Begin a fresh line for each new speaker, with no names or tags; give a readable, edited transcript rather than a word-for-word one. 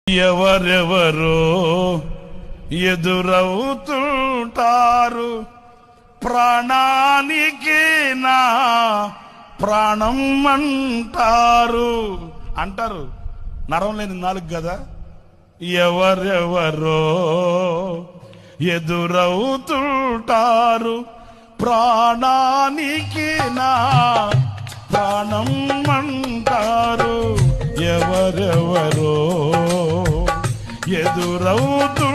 ఎవరెవరో ఎదురవుతుంటారు, ప్రాణానికి నా ప్రాణం అంటారు. నరం లేని నాలుగు కదా. ఎవరెవరో ఎదురవుతుంటారు, ప్రాణానికి నా ప్రాణం అంటారు. ఎవరెవరో ఎదురవుతూ